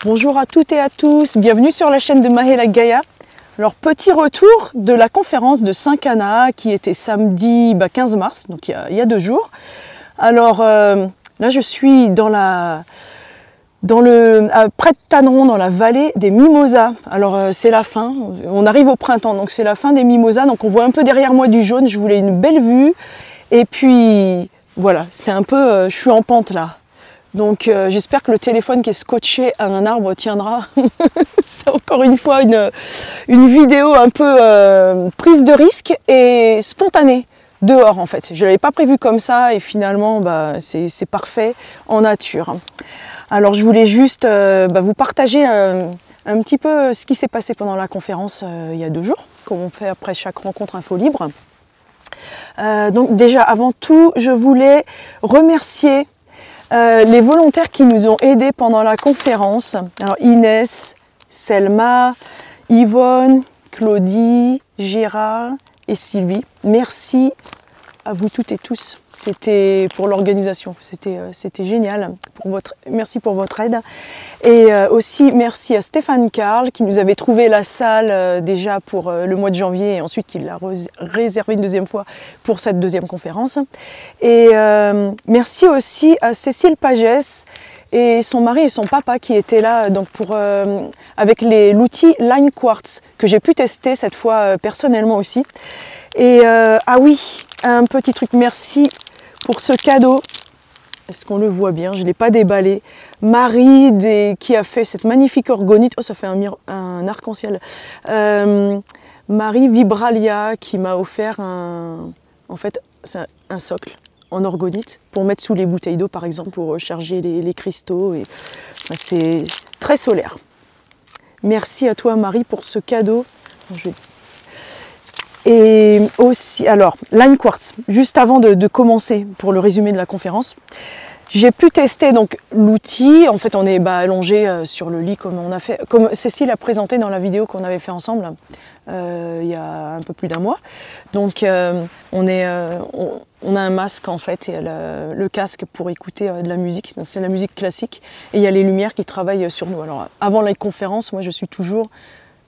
Bonjour à toutes et à tous, bienvenue sur la chaîne de Mahela Gaïa. Alors petit retour de la conférence de Saint-Cana qui était samedi 15 mars, donc il y a 2 jours. Alors là je suis près de Tanneron, dans la vallée des Mimosas. Alors c'est la fin, on arrive au printemps, donc c'est la fin des Mimosas, donc on voit un peu derrière moi du jaune, je voulais une belle vue. Et puis voilà, c'est un peu, je suis en pente là. Donc j'espère que le téléphone qui est scotché à un arbre tiendra. C'est encore une fois une vidéo un peu prise de risque et spontanée, dehors en fait. Je ne l'avais pas prévu comme ça et finalement c'est parfait en nature. Alors je voulais juste vous partager un petit peu ce qui s'est passé pendant la conférence il y a 2 jours, comme on fait après chaque rencontre Info Libre. Donc déjà avant tout, je voulais remercier les volontaires qui nous ont aidés pendant la conférence. Alors Inès, Selma, Yvonne, Claudie, Gérard et Sylvie. Merci à vous toutes et tous. C'était pour l'organisation, c'était génial. Merci pour votre aide. Et aussi merci à Stéphane Carl qui nous avait trouvé la salle déjà pour le mois de janvier et ensuite qui l'a réservé une 2e fois pour cette 2e conférence. Et merci aussi à Cécile Pagès et son mari et son papa qui étaient là donc avec l'outil Line Quartz que j'ai pu tester cette fois personnellement aussi. Et ah oui, un petit truc, merci pour ce cadeau. Est-ce qu'on le voit bien? Je ne l'ai pas déballé. Marie qui a fait cette magnifique orgonite. Oh, ça fait un arc-en-ciel. Marie Vibralia qui m'a offert un socle en orgonite pour mettre sous les bouteilles d'eau par exemple, pour charger les cristaux. C'est très solaire. Merci à toi Marie pour ce cadeau. Et aussi, alors, Line Quartz, juste avant de commencer pour le résumé de la conférence, j'ai pu tester donc l'outil. En fait, on est allongé sur le lit comme Cécile a présenté dans la vidéo qu'on avait fait ensemble il y a un peu plus d'1 mois. Donc, on a un masque en fait et le casque pour écouter de la musique. Donc, c'est la musique classique et il y a les lumières qui travaillent sur nous. Alors, avant la conférence, moi, je suis toujours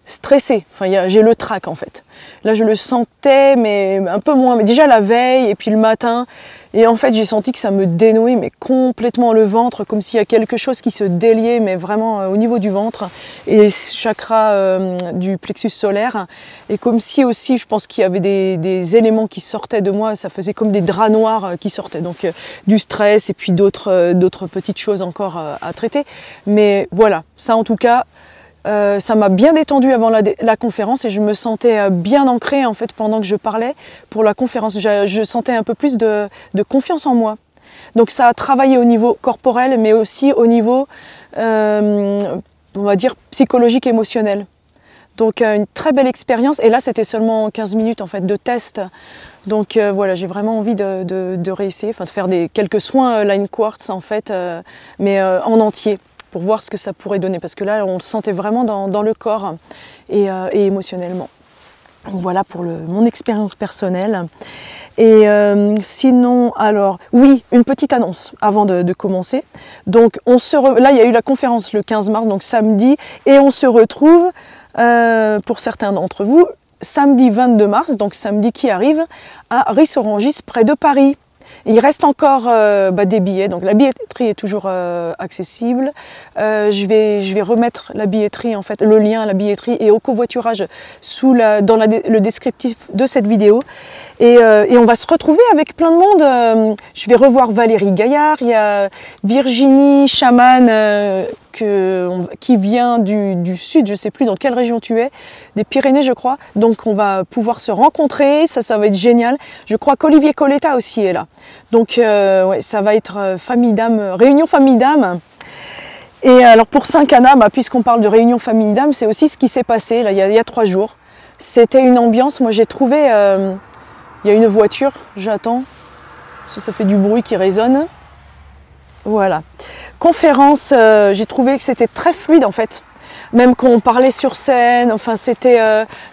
stressée, j'ai le trac en fait. Là je le sentais mais un peu moins, mais déjà la veille et puis le matin, et en fait j'ai senti que ça me dénouait mais complètement le ventre, comme s'il y a quelque chose qui se déliait mais vraiment au niveau du ventre et chakra du plexus solaire, et comme si aussi je pense qu'il y avait des éléments qui sortaient de moi, ça faisait comme des draps noirs qui sortaient, donc du stress et puis d'autres petites choses encore à traiter, mais voilà, ça en tout cas ça m'a bien détendue avant la conférence et je me sentais bien ancrée en fait pendant que je parlais pour la conférence. Je sentais un peu plus de confiance en moi. Donc ça a travaillé au niveau corporel mais aussi au niveau, on va dire, psychologique, émotionnel. Donc une très belle expérience et là c'était seulement 15 minutes en fait de test. Donc voilà, j'ai vraiment envie de réessayer, de faire quelques soins Line Quartz en fait, mais en entier, pour voir ce que ça pourrait donner, parce que là on le sentait vraiment dans le corps et émotionnellement. Voilà pour mon expérience personnelle. Et sinon, alors oui, une petite annonce avant de commencer. Donc là il y a eu la conférence le 15 mars, donc samedi, et on se retrouve pour certains d'entre vous samedi 22 mars, donc samedi qui arrive, à Ris-Orangis près de Paris. Il reste encore des billets, donc la billetterie est toujours accessible. Je vais remettre la billetterie, en fait, le lien à la billetterie et au covoiturage dans le descriptif de cette vidéo. Et on va se retrouver avec plein de monde. Je vais revoir Valérie Gaillard, il y a Virginie Chaman qui vient du sud, je ne sais plus dans quelle région tu es, des Pyrénées je crois. Donc on va pouvoir se rencontrer, ça va être génial. Je crois qu'Olivier Coletta aussi est là. Donc ouais, ça va être famille d'âme, réunion famille d'âme. Et alors pour Saint-Cana, puisqu'on parle de réunion famille d'âme, c'est aussi ce qui s'est passé là, il y a 3 jours. C'était une ambiance, moi j'ai trouvé... il y a une voiture, j'attends, parce que ça fait du bruit qui résonne. Voilà. Conférence, j'ai trouvé que c'était très fluide en fait. Même quand on parlait sur scène, enfin c'était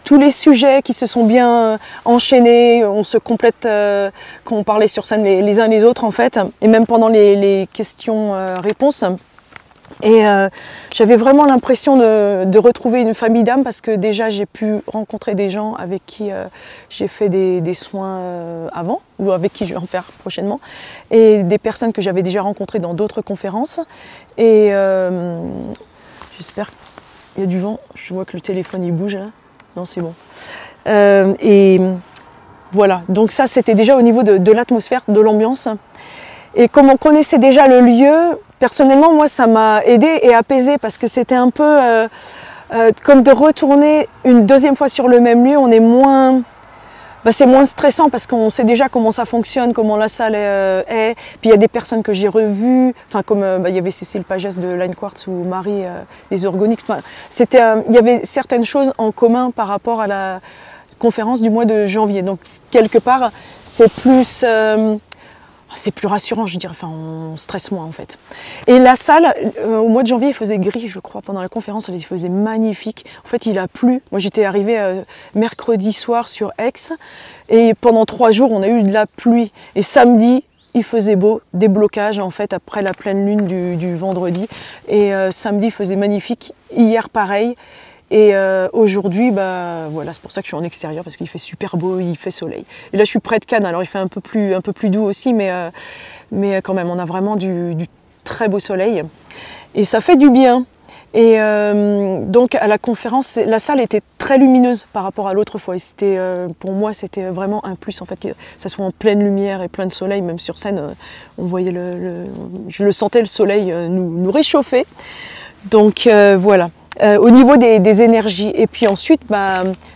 tous les sujets qui se sont bien enchaînés, on se complète quand on parlait sur scène les uns les autres en fait, et même pendant les questions-réponses. Et j'avais vraiment l'impression de retrouver une famille d'âmes parce que déjà j'ai pu rencontrer des gens avec qui j'ai fait des soins avant ou avec qui je vais en faire prochainement et des personnes que j'avais déjà rencontrées dans d'autres conférences. Et j'espère qu'il y a du vent. Je vois que le téléphone il bouge là. Non, c'est bon. Et voilà, donc ça c'était déjà au niveau de l'atmosphère, de l'ambiance. Et comme on connaissait déjà le lieu, personnellement, moi, ça m'a aidé et apaisé parce que c'était un peu comme de retourner une deuxième fois sur le même lieu. On est moins, c'est moins stressant parce qu'on sait déjà comment ça fonctionne, comment la salle est. Puis il y a des personnes que j'ai revues, enfin comme il y avait Cécile Pagès de Line Quartz ou Marie des Organiques. Enfin, il y avait certaines choses en commun par rapport à la conférence du mois de janvier. Donc quelque part, c'est plus rassurant, je dirais, enfin on stresse moins en fait. Et la salle, au mois de janvier, il faisait gris, je crois, pendant la conférence, il faisait magnifique. En fait, il a plu. Moi, j'étais arrivée mercredi soir sur Aix, et pendant 3 jours, on a eu de la pluie. Et samedi, il faisait beau, déblocage en fait, après la pleine lune du vendredi. Et samedi, il faisait magnifique. Hier, pareil. Et aujourd'hui, voilà, c'est pour ça que je suis en extérieur, parce qu'il fait super beau, il fait soleil. Et là, je suis près de Cannes, alors il fait un peu plus doux aussi, mais quand même, on a vraiment du très beau soleil. Et ça fait du bien. Et donc, à la conférence, la salle était très lumineuse par rapport à l'autre fois. Et pour moi, c'était vraiment un plus, en fait, que ça soit en pleine lumière et plein de soleil, même sur scène, on voyait je le sentais, le soleil nous réchauffer. Donc, voilà. Au niveau des énergies. Et puis ensuite,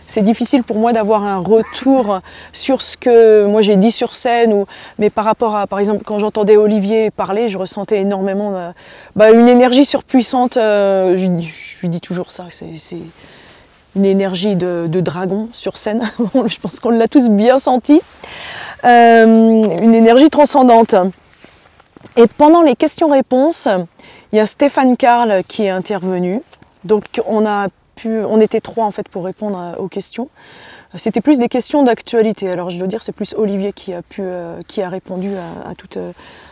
c'est difficile pour moi d'avoir un retour sur ce que moi j'ai dit sur scène. Mais par rapport à, par exemple, quand j'entendais Olivier parler, je ressentais énormément une énergie surpuissante. Je lui dis toujours ça, c'est une énergie de dragon sur scène. Je pense qu'on l'a tous bien senti. Une énergie transcendante. Et pendant les questions-réponses, il y a Stéphane Carl qui est intervenu. Donc on était 3 en fait pour répondre aux questions. C'était plus des questions d'actualité. Alors je dois dire c'est plus Olivier qui a répondu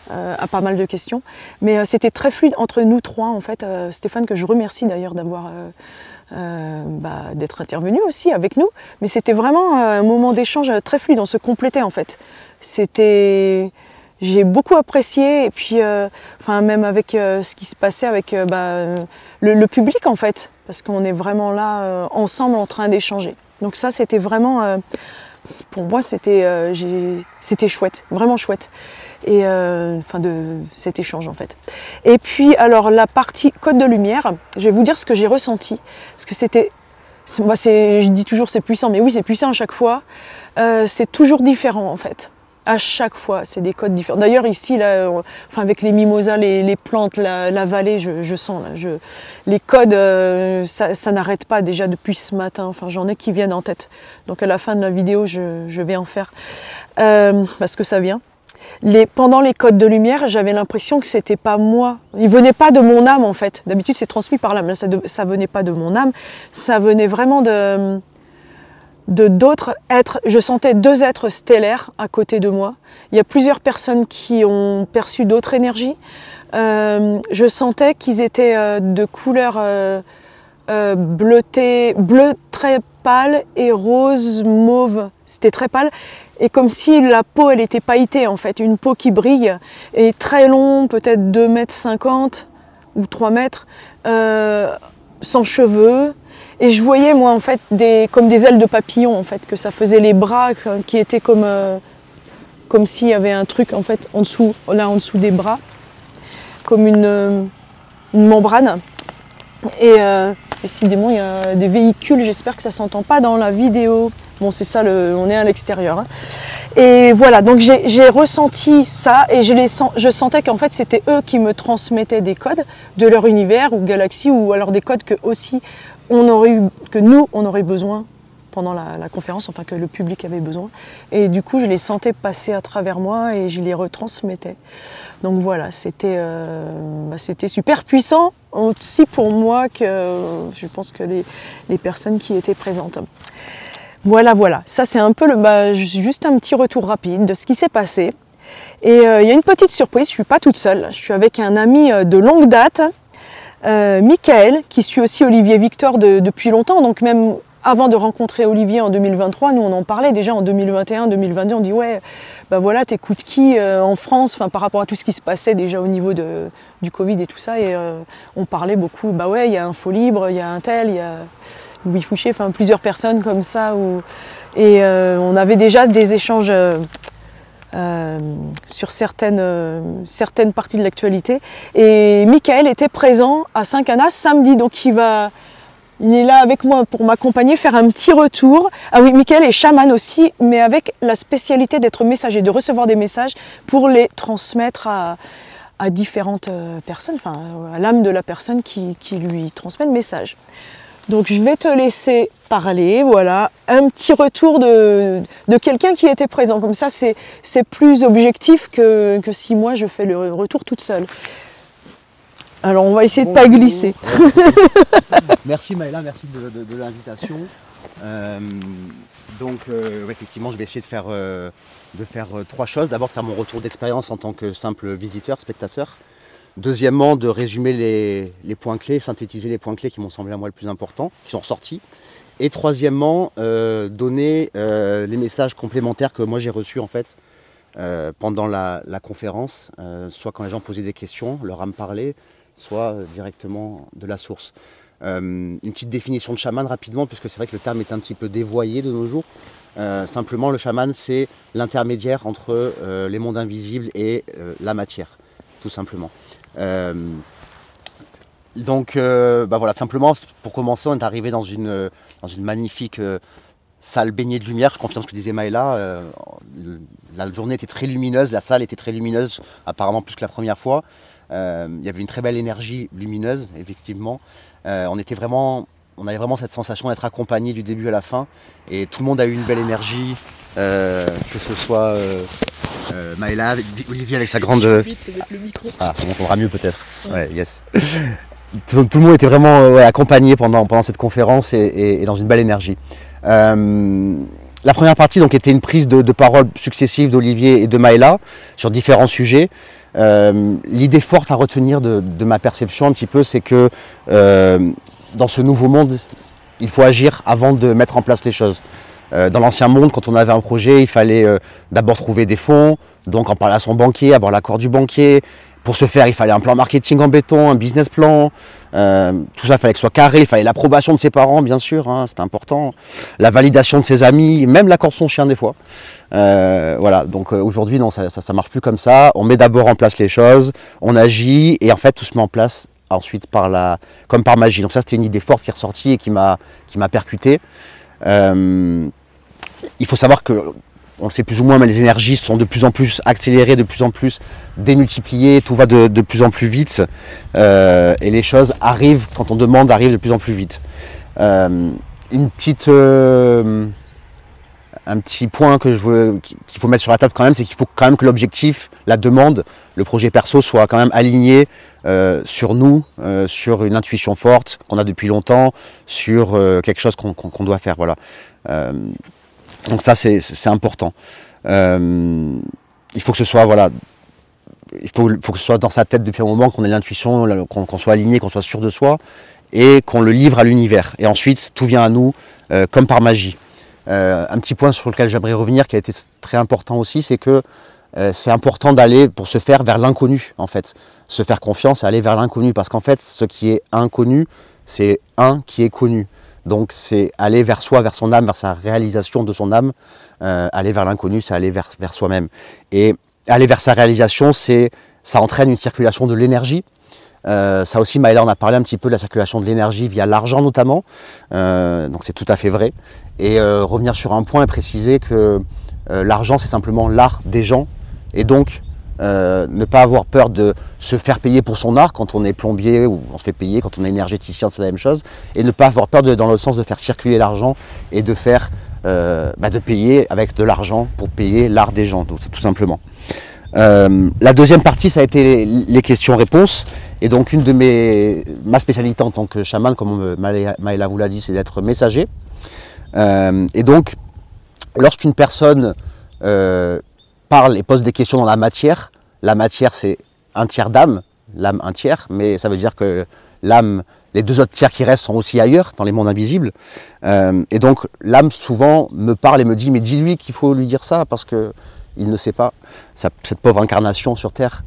à pas mal de questions. Mais c'était très fluide entre nous 3 en fait. Stéphane, que je remercie d'ailleurs d'être intervenu aussi avec nous. Mais c'était vraiment un moment d'échange très fluide. On se complétait en fait. J'ai beaucoup apprécié, et puis même avec ce qui se passait avec le public en fait, parce qu'on est vraiment là ensemble en train d'échanger. Donc ça c'était vraiment, pour moi c'était chouette, vraiment chouette, et de cet échange en fait. Et puis alors la partie code de lumière, je vais vous dire ce que j'ai ressenti, parce que je dis toujours c'est puissant, mais oui c'est puissant à chaque fois, c'est toujours différent en fait. À chaque fois, c'est des codes différents. D'ailleurs, ici, là, avec les mimosas, les plantes, la vallée, je sens, là, les codes, ça n'arrête pas déjà depuis ce matin. Enfin, j'en ai qui viennent en tête. Donc, à la fin de la vidéo, je vais en faire. Parce que ça vient. Pendant les codes de lumière, j'avais l'impression que c'était pas moi. Ils venaient pas de mon âme, en fait. D'habitude, c'est transmis par l'âme. Là, ça venait pas de mon âme. Ça venait vraiment de d'autres êtres. Je sentais 2 êtres stellaires à côté de moi. Il y a plusieurs personnes qui ont perçu d'autres énergies. Je sentais qu'ils étaient de couleur bleu très pâle et rose mauve. C'était très pâle. Et comme si la peau, elle était pailletée en fait. Une peau qui brille et très long, peut-être 2,50 m ou 3 mètres, sans cheveux. Et je voyais moi en fait comme des ailes de papillon en fait, que ça faisait les bras qui étaient comme s'il y avait un truc en fait en dessous des bras, comme une membrane. Et décidément il y a des véhicules, j'espère que ça s'entend pas dans la vidéo. Bon c'est ça, on est à l'extérieur. Hein. Et voilà, donc j'ai ressenti ça et je sentais qu'en fait c'était eux qui me transmettaient des codes de leur univers ou galaxie, ou alors des codes que nous on aurait besoin pendant la conférence, enfin que le public avait besoin. Et du coup je les sentais passer à travers moi et je les retransmettais. Donc voilà, c'était super puissant aussi pour moi, que je pense que les personnes qui étaient présentes. Voilà, ça c'est un peu juste un petit retour rapide de ce qui s'est passé. Et il y a une petite surprise, je ne suis pas toute seule, je suis avec un ami de longue date, Michael, qui suit aussi Olivier Victor depuis longtemps, donc même avant de rencontrer Olivier en 2023, nous on en parlait déjà en 2021, 2022, on dit ouais, bah voilà, t'écoutes qui en France, par rapport à tout ce qui se passait déjà au niveau du Covid et tout ça, et on parlait beaucoup, bah ouais, il y a Info Libre, il y a un tel, il y a Louis Fouché, plusieurs personnes comme ça, et on avait déjà des échanges sur certaines parties de l'actualité, et Michael était présent à Saint-Canas samedi, donc il est là avec moi pour m'accompagner, faire un petit retour. Ah oui, Michael est chaman aussi, mais avec la spécialité d'être messager, de recevoir des messages pour les transmettre à différentes personnes, à l'âme de la personne qui lui transmet le message. Donc je vais te laisser parler, voilà, un petit retour de quelqu'un qui était présent. Comme ça, c'est plus objectif que si moi je fais le retour toute seule. Alors on va essayer de ne pas glisser. Merci Maëla, merci de l'invitation. Effectivement, je vais essayer de faire trois choses. D'abord, faire mon retour d'expérience en tant que simple visiteur, spectateur. Deuxièmement, de résumer les points clés, synthétiser les points clés qui m'ont semblé à moi le plus important, qui sont ressortis. Et troisièmement, donner les messages complémentaires que moi j'ai reçus en fait pendant la conférence, soit quand les gens posaient des questions, leur âme parlait, soit directement de la source. Une petite définition de chaman rapidement, puisque c'est vrai que le terme est un petit peu dévoyé de nos jours. Simplement, le chaman, c'est l'intermédiaire entre les mondes invisibles et la matière, tout simplement. Simplement, pour commencer, on est arrivé dans une magnifique salle baignée de lumière. Je confirme ce que disait Maëla. La journée était très lumineuse, la salle était très lumineuse, apparemment plus que la première fois. Il y avait une très belle énergie lumineuse, effectivement. On avait vraiment cette sensation d'être accompagné du début à la fin. Et tout le monde a eu une belle énergie, que ce soit Maëla, Olivier avec sa grande... Ah, on entendra mieux peut-être. Ouais, yes. Tout le monde était vraiment accompagné pendant cette conférence et dans une belle énergie. La première partie donc, était une prise de parole successive d'Olivier et de Maëla sur différents sujets. L'idée forte à retenir de ma perception un petit peu, c'est que dans ce nouveau monde, il faut agir avant de mettre en place les choses. Dans l'ancien monde, quand on avait un projet, il fallait d'abord trouver des fonds, donc en parler à son banquier, avoir l'accord du banquier. Pour ce faire, il fallait un plan marketing en béton, un business plan. Tout ça, il fallait que ce soit carré, il fallait l'approbation de ses parents, bien sûr, hein, c'était important. La validation de ses amis, même l'accord de son chien des fois. Voilà, donc aujourd'hui, non, ça marche plus comme ça. On met d'abord en place les choses, on agit, et en fait, tout se met en place ensuite comme par magie. Donc ça, c'était une idée forte qui est ressortie et qui m'a percuté. Il faut savoir que, on le sait plus ou moins, mais les énergies sont de plus en plus accélérées, de plus en plus démultipliées, tout va de plus en plus vite, et les choses arrivent, quand on demande, arrivent de plus en plus vite. Un petit point qu'il faut mettre sur la table quand même, c'est qu'il faut quand même que l'objectif, la demande, le projet perso soit quand même aligné sur nous, sur une intuition forte qu'on a depuis longtemps, sur quelque chose qu'on doit faire. Voilà. Donc ça c'est important. Il faut que ce soit il faut que ce soit dans sa tête depuis un moment, qu'on ait l'intuition, qu'on soit aligné, qu'on soit sûr de soi et qu'on le livre à l'univers. Et ensuite tout vient à nous comme par magie. Un petit point sur lequel j'aimerais revenir qui a été très important aussi, c'est que c'est important d'aller pour se faire vers l'inconnu en fait. Se faire confiance et aller vers l'inconnu, parce qu'en fait ce qui est inconnu, c'est un qui est connu. Donc c'est aller vers soi, vers son âme, vers sa réalisation de son âme. Aller vers l'inconnu, c'est aller vers soi-même. Et aller vers sa réalisation, ça entraîne une circulation de l'énergie. Ça aussi, Maëla, on a parlé un petit peu de la circulation de l'énergie via l'argent notamment. Donc c'est tout à fait vrai. Et revenir sur un point et préciser que l'argent, c'est simplement l'art des gens. Et donc, ne pas avoir peur de se faire payer pour son art quand on est plombier, ou on se fait payer quand on est énergéticien, c'est la même chose. Et ne pas avoir peur dans le sens de faire circuler l'argent et de de payer avec de l'argent pour payer l'art des gens, tout simplement. La deuxième partie, ça a été les questions-réponses. Et donc ma spécialité en tant que chaman, comme Maëla vous l'a dit, c'est d'être messager. Et donc, lorsqu'une personne parle et pose des questions dans la matière c'est un tiers d'âme, l'âme un tiers, mais ça veut dire que l'âme, les deux autres tiers qui restent sont aussi ailleurs, dans les mondes invisibles. Et donc l'âme souvent me parle et me dit mais dis-lui qu'il faut lui dire ça parce que il ne sait pas, cette pauvre incarnation sur Terre.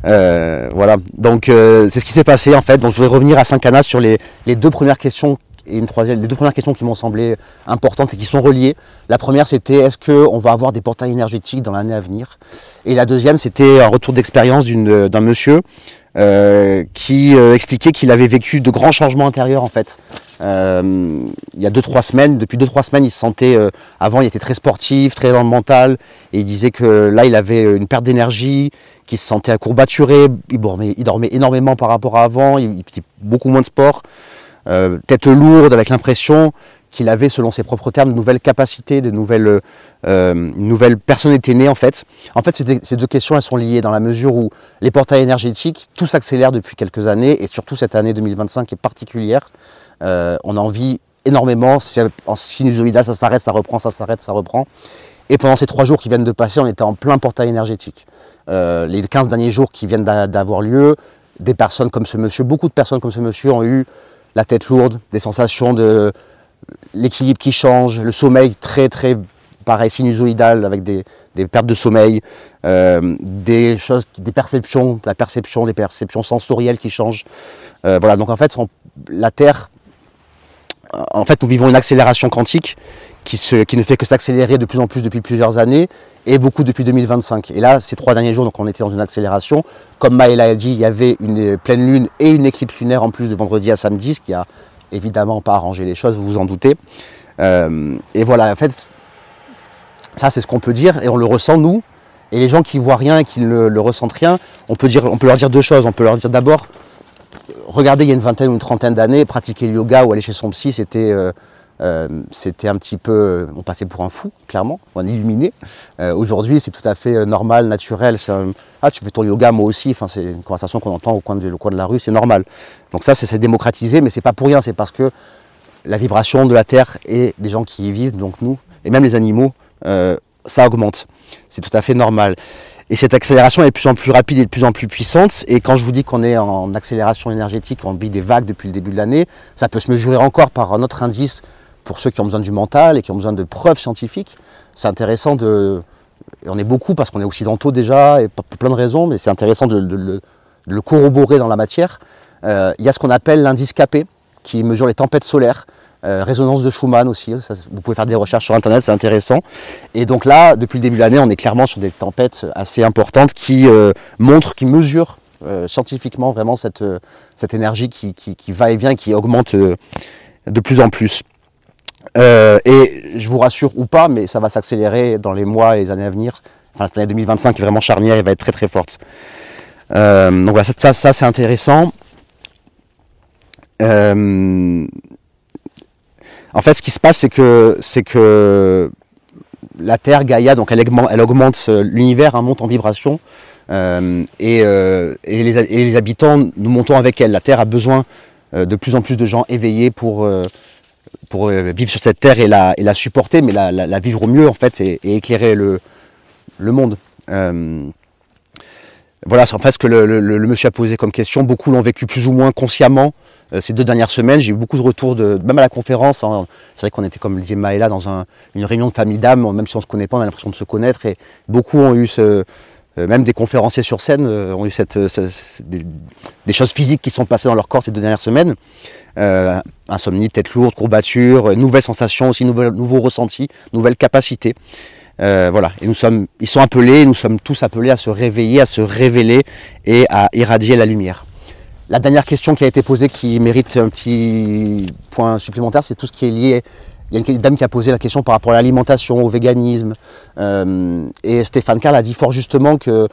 Voilà, donc c'est ce qui s'est passé en fait. Donc je voulais revenir à Saint-Cana sur les deux premières questions et une troisième, les deux premières questions qui m'ont semblé importantes et qui sont reliées. La première c'était est-ce qu'on va avoir des portails énergétiques dans l'année à venir? Et la deuxième c'était un retour d'expérience d'un monsieur qui expliquait qu'il avait vécu de grands changements intérieurs en fait. Il y a 2-3 semaines, depuis 2-3 semaines, il se sentait, avant il était très sportif, très dans le mental, et il disait que là il avait une perte d'énergie, qu'il se sentait courbaturé, il dormait énormément par rapport à avant, il faisait beaucoup moins de sport, tête lourde, avec l'impression qu'il avait, selon ses propres termes, de nouvelles capacités, une nouvelle personnalité née en fait. En fait, ces deux questions, elles sont liées dans la mesure où les portails énergétiques, tout s'accélère depuis quelques années, et surtout cette année 2025 est particulière. On en vit énormément, en sinusoïdal, ça s'arrête, ça reprend, ça s'arrête, ça reprend. Et pendant ces 3 jours qui viennent de passer, on était en plein portail énergétique. Les 15 derniers jours qui viennent d'avoir lieu, des personnes comme ce monsieur, beaucoup de personnes comme ce monsieur ont eu la tête lourde, des sensations de l'équilibre qui change, le sommeil très pareil sinusoïdal avec des pertes de sommeil, des perceptions, des perceptions sensorielles qui changent. Voilà, donc en fait la Terre, en fait nous vivons une accélération quantique qui ne fait que s'accélérer de plus en plus depuis plusieurs années et beaucoup depuis 2025. Et là, ces 3 derniers jours, donc on était dans une accélération. Comme Maëla a dit, il y avait une pleine lune et une éclipse lunaire en plus de vendredi à samedi, ce qui a évidemment pas arrangé les choses, vous vous en doutez. Et voilà, en fait, ça c'est ce qu'on peut dire et on le ressent nous. Et les gens qui voient rien et qui ne le ressentent rien, on peut leur dire 2 choses. On peut leur dire d'abord, regardez, il y a une vingtaine ou une trentaine d'années, pratiquer le yoga ou aller chez son psy, c'était un petit peu, on passait pour un fou, clairement, un illuminé. Aujourd'hui, c'est tout à fait normal, naturel. Ah, tu fais ton yoga, moi aussi. Enfin, c'est une conversation qu'on entend au coin de la rue, c'est normal. Donc ça, c'est démocratisé, mais c'est pas pour rien. C'est parce que la vibration de la Terre et des gens qui y vivent, donc nous, et même les animaux, ça augmente. C'est tout à fait normal. Et cette accélération est de plus en plus rapide et de plus en plus puissante. Et quand je vous dis qu'on est en accélération énergétique, on vit des vagues depuis le début de l'année, ça peut se mesurer encore par un autre indice pour ceux qui ont besoin du mental et qui ont besoin de preuves scientifiques. C'est intéressant et on est beaucoup parce qu'on est occidentaux déjà, et pour plein de raisons, mais c'est intéressant de le corroborer dans la matière. Il y a ce qu'on appelle l'indice Capet, qui mesure les tempêtes solaires. Résonance de Schumann aussi, ça, vous pouvez faire des recherches sur internet, c'est intéressant. Et donc là, depuis le début de l'année, on est clairement sur des tempêtes assez importantes qui mesurent scientifiquement vraiment cette énergie qui va et vient et qui augmente de plus en plus. Et je vous rassure ou pas, mais ça va s'accélérer dans les mois et les années à venir. Enfin, cette année 2025 est vraiment charnière et va être très forte. Donc voilà, ça c'est intéressant. En fait, ce qui se passe, c'est que la Terre, Gaïa, donc elle augmente l'univers, monte en vibration, et les habitants, nous montons avec elle. La Terre a besoin de plus en plus de gens éveillés pour vivre sur cette Terre et la supporter, mais la vivre au mieux en fait, et éclairer le monde. Voilà, c'est en fait ce que le monsieur a posé comme question. Beaucoup l'ont vécu plus ou moins consciemment ces 2 dernières semaines. J'ai eu beaucoup de retours, même à la conférence. Hein, c'est vrai qu'on était, comme le disait Maëla, dans une réunion de famille d'âmes, même si on ne se connaît pas, on a l'impression de se connaître. Et beaucoup ont eu, même des conférenciers sur scène, ont eu des choses physiques qui sont passées dans leur corps ces 2 dernières semaines. Insomnie, tête lourde, courbature, nouvelles sensations aussi, nouveaux ressentis, nouvelles capacités. Voilà, et ils sont appelés, nous sommes tous appelés à se réveiller, à se révéler et à irradier la lumière. La dernière question qui a été posée, qui mérite un petit point supplémentaire, c'est tout ce qui est lié. Il y a une dame qui a posé la question par rapport à l'alimentation, au véganisme, et Stéphane Carl a dit fort justement que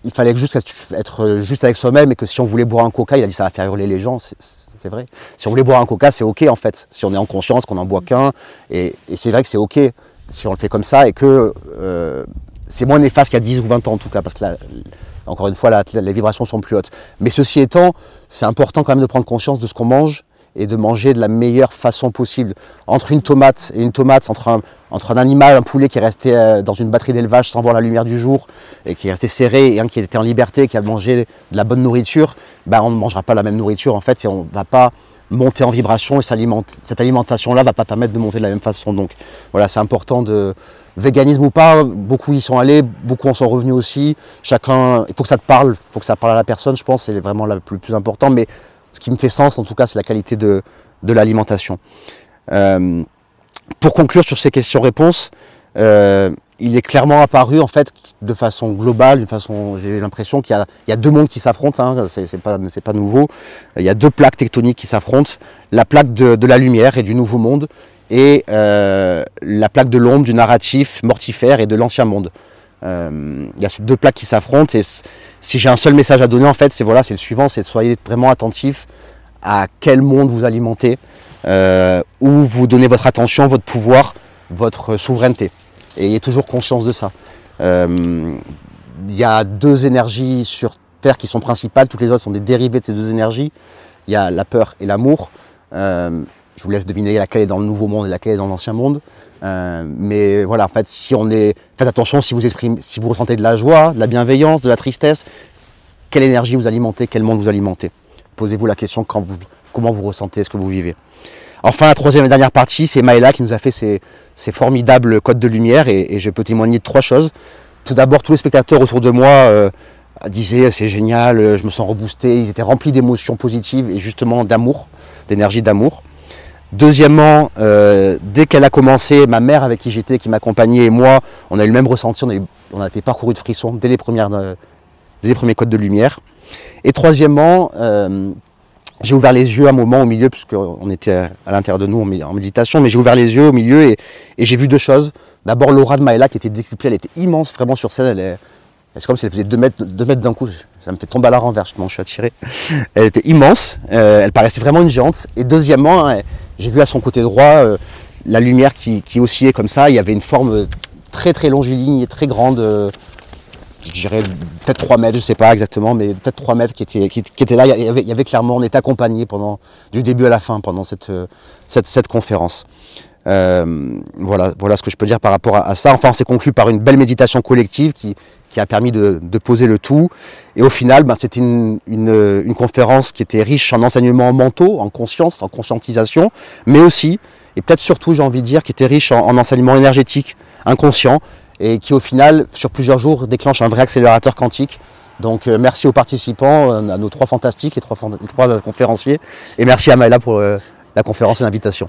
il fallait juste être juste avec soi-même, et que si on voulait boire un coca, il a dit ça va faire hurler les gens. C'est vrai. Si on voulait boire un coca, c'est ok en fait. Si on est en conscience qu'on n'en boit qu'un, et c'est vrai que c'est ok si on le fait comme ça, et que c'est moins néfaste qu'il y a 10 ou 20 ans en tout cas, parce que là, encore une fois, les vibrations sont plus hautes. Mais ceci étant, c'est important quand même de prendre conscience de ce qu'on mange et de manger de la meilleure façon possible. Entre une tomate et une tomate, entre un animal, un poulet qui est resté dans une batterie d'élevage sans voir la lumière du jour et qui est resté serré, et un qui était en liberté, qui a mangé de la bonne nourriture, ben on ne mangera pas la même nourriture en fait, et on ne va pas monter en vibration, et cette alimentation-là ne va pas permettre de monter de la même façon. Donc voilà, c'est important de... Véganisme ou pas, beaucoup y sont allés, beaucoup en sont revenus aussi. Chacun, il faut que ça te parle, il faut que ça parle à la personne, je pense, c'est vraiment le plus important. Mais ce qui me fait sens, en tout cas, c'est la qualité de l'alimentation. Pour conclure sur ces questions-réponses, il est clairement apparu, en fait, de façon globale, j'ai l'impression qu'il y a deux mondes qui s'affrontent, hein, c'est pas nouveau. Il y a deux plaques tectoniques qui s'affrontent, la plaque de la lumière et du nouveau monde, et la plaque de l'ombre, du narratif mortifère et de l'ancien monde. Il y a ces deux plaques qui s'affrontent, et si j'ai un seul message à donner, en fait, c'est le suivant, c'est de soyez vraiment attentifs à quel monde vous alimentez, où vous donnez votre attention, votre pouvoir, votre souveraineté. Et ayez toujours conscience de ça. Il y a deux énergies sur Terre qui sont principales, toutes les autres sont des dérivés de ces deux énergies. Il y a la peur et l'amour. Je vous laisse deviner laquelle est dans le nouveau monde et laquelle est dans l'ancien monde. Mais voilà, en fait, faites attention si vous ressentez de la joie, de la bienveillance, de la tristesse, quelle énergie vous alimentez, quel monde vous alimentez. Posez-vous la question comment vous ressentez ce que vous vivez. Enfin, la troisième et dernière partie, c'est Maëla qui nous a fait ces formidables codes de lumière, et je peux témoigner de trois choses. Tout d'abord, tous les spectateurs autour de moi disaient c'est génial, je me sens reboosté, ils étaient remplis d'émotions positives et justement d'amour, d'énergie d'amour. Deuxièmement, dès qu'elle a commencé, ma mère avec qui j'étais, qui m'accompagnait, et moi, on a eu le même ressenti, on a été parcouru de frissons dès les premiers codes de lumière. Et troisièmement, j'ai ouvert les yeux un moment au milieu, puisqu'on était à l'intérieur de nous en méditation, mais j'ai ouvert les yeux au milieu et j'ai vu deux choses. D'abord l'aura de Maëla qui était décuplée, elle était immense vraiment sur scène, c'est comme si elle faisait 2 mètres d'un coup, ça me fait tomber à la renverse, je suis attiré. Elle était immense, elle paraissait vraiment une géante. Et deuxièmement, j'ai vu à son côté droit la lumière qui oscillait comme ça, il y avait une forme très très longiligne et très grande, je dirais peut-être 3 mètres, je ne sais pas exactement, mais peut-être 3 mètres qui était là. Il y avait clairement, on était accompagnés du début à la fin pendant cette conférence. Voilà ce que je peux dire par rapport à ça. Enfin, on s'est conclu par une belle méditation collective qui a permis de poser le tout. Et au final, c'était une conférence qui était riche en enseignements mentaux, en conscience, en conscientisation, mais aussi, et peut-être surtout, j'ai envie de dire, qui était riche en enseignements énergétiques, inconscients, et qui au final, sur plusieurs jours, déclenche un vrai accélérateur quantique. Donc merci aux participants, à nos trois fantastiques, les trois conférenciers, et merci à Maëla pour la conférence et l'invitation.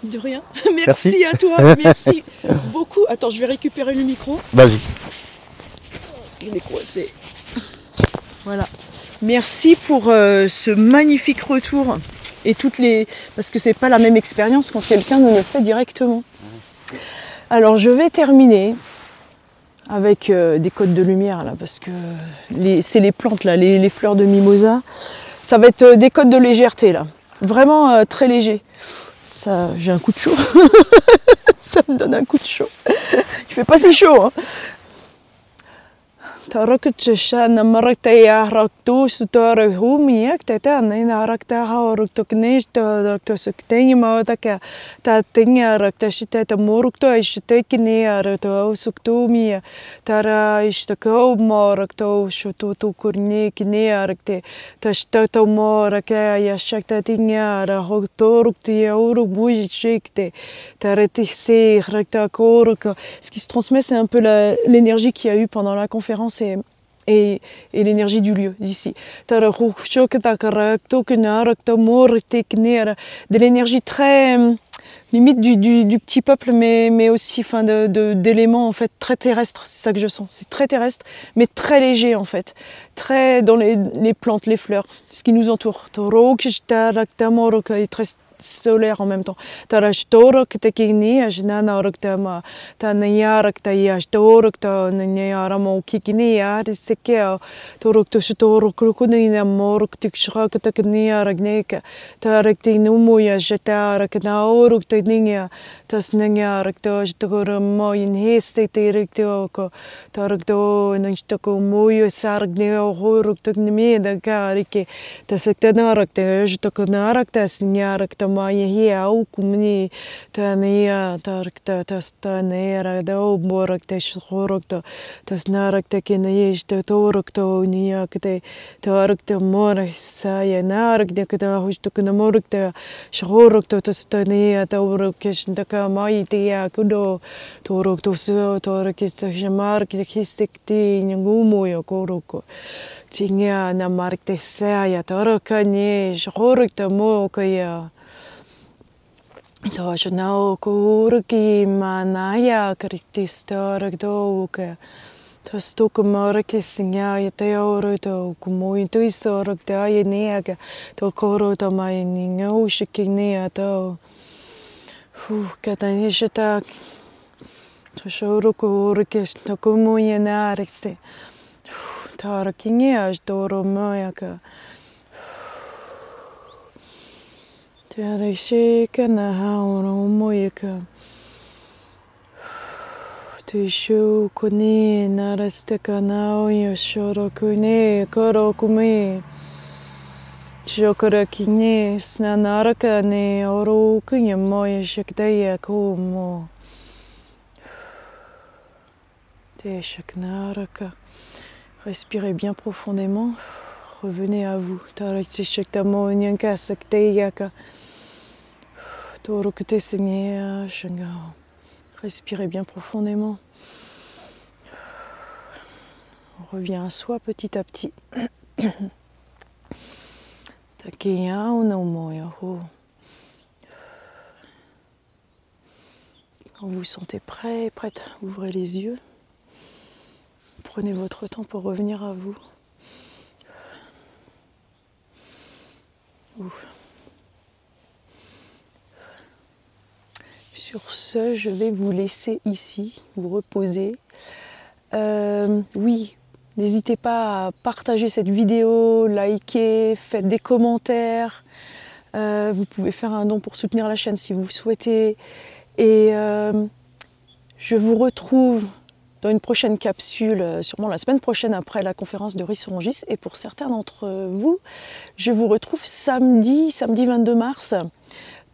De rien. Merci à toi, merci beaucoup. Attends, je vais récupérer le micro. Vas-y. Je l'ai coincé. Voilà. Merci pour ce magnifique retour et parce que c'est pas la même expérience quand quelqu'un nous le fait directement. Alors je vais terminer avec des codes de lumière là, parce que c'est les plantes là, les fleurs de mimosa. Ça va être des codes de légèreté là, vraiment très léger. Ça, j'ai un coup de chaud. Ça me donne un coup de chaud. Il fait pas si chaud. Hein. تركت الشان مركت يا ركتوش ترهم ياك تتان ركتها ركتكنيش تسكتني ما تك تاتني ركتش تتمورك تشتكني رتو سكتومي ترى اشتكوا ما ركتو شتو تكرني كني ركت تشتتو ما رك يا شكتني ركتورك تيورك بوج شكت ترى تحسي ركتكورك. Ce qui se transmet, c'est un peu l'énergie qu'il y a eu pendant la conférence et l'énergie du lieu d'ici. De l'énergie très limite du petit peuple, mais aussi d'éléments en fait très terrestres, c'est ça que je sens. C'est très terrestre, mais très léger en fait. Très dans les plantes, les fleurs, ce qui nous entoure. solaire en même temps. Tarashtorok tekini ajnanaroktama tanayarakta yashtorokta nanyaramo kikini yariseke torokto shtorokrukunina moroktikshraktaknia ragneka taraktinumu yajataraknaoroktinia tasnanyarakta shtoramo inheste tirektoko tarakto nangstoko moyo sargneo horoktaknimeda karike tasaktanarokta jtokonarakta sinyarakta maya hiau kumni tania tarakta tastanera do borakta shorokta tasnarakta kenayeshta torokta niyakte tarakta mora saya narakta kada hustokna morokta shorokta tastania taurokeshtaka maitia kudo torokto so torokista shamarkta histekti ngumoyo koroko tinga na markte saya tarakanye shorokta mo kaya Toshnao kurki manaya kariktistarak doke. Tastuk markisnya teoroto kumuitu isorak daya nega to korota mai ningo shikinia to. Katanishata Toshoro kurkis to kumuya narikse. Tarakinia doro moyaka. Tarishika na hauro moyaka. Tishu kuni narasteka nao yoshoro kuni koro kumi. Shokara kini snanaraka ne oro kunya moya shakdaya kumo. Teshaknaraka. Respirez bien profondément. Revenez à vous. Taraktishaktamo nyanka sakteyaka. Torokute senya shangao. Respirez bien profondément. On revient à soi petit à petit. Takeya onomoyaho. Quand vous vous sentez prêt, prête, ouvrez les yeux. Prenez votre temps pour revenir à vous. Sur ce, je vais vous laisser ici, vous reposer. Oui, n'hésitez pas à partager cette vidéo, liker, faites des commentaires. Vous pouvez faire un don pour soutenir la chaîne si vous souhaitez. Et je vous retrouve dans une prochaine capsule, sûrement la semaine prochaine après la conférence de Ris-sur-Rungis. Et pour certains d'entre vous, je vous retrouve samedi 22 mars,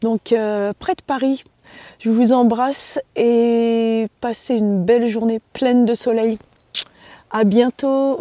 donc près de Paris. Je vous embrasse et passez une belle journée pleine de soleil. À bientôt.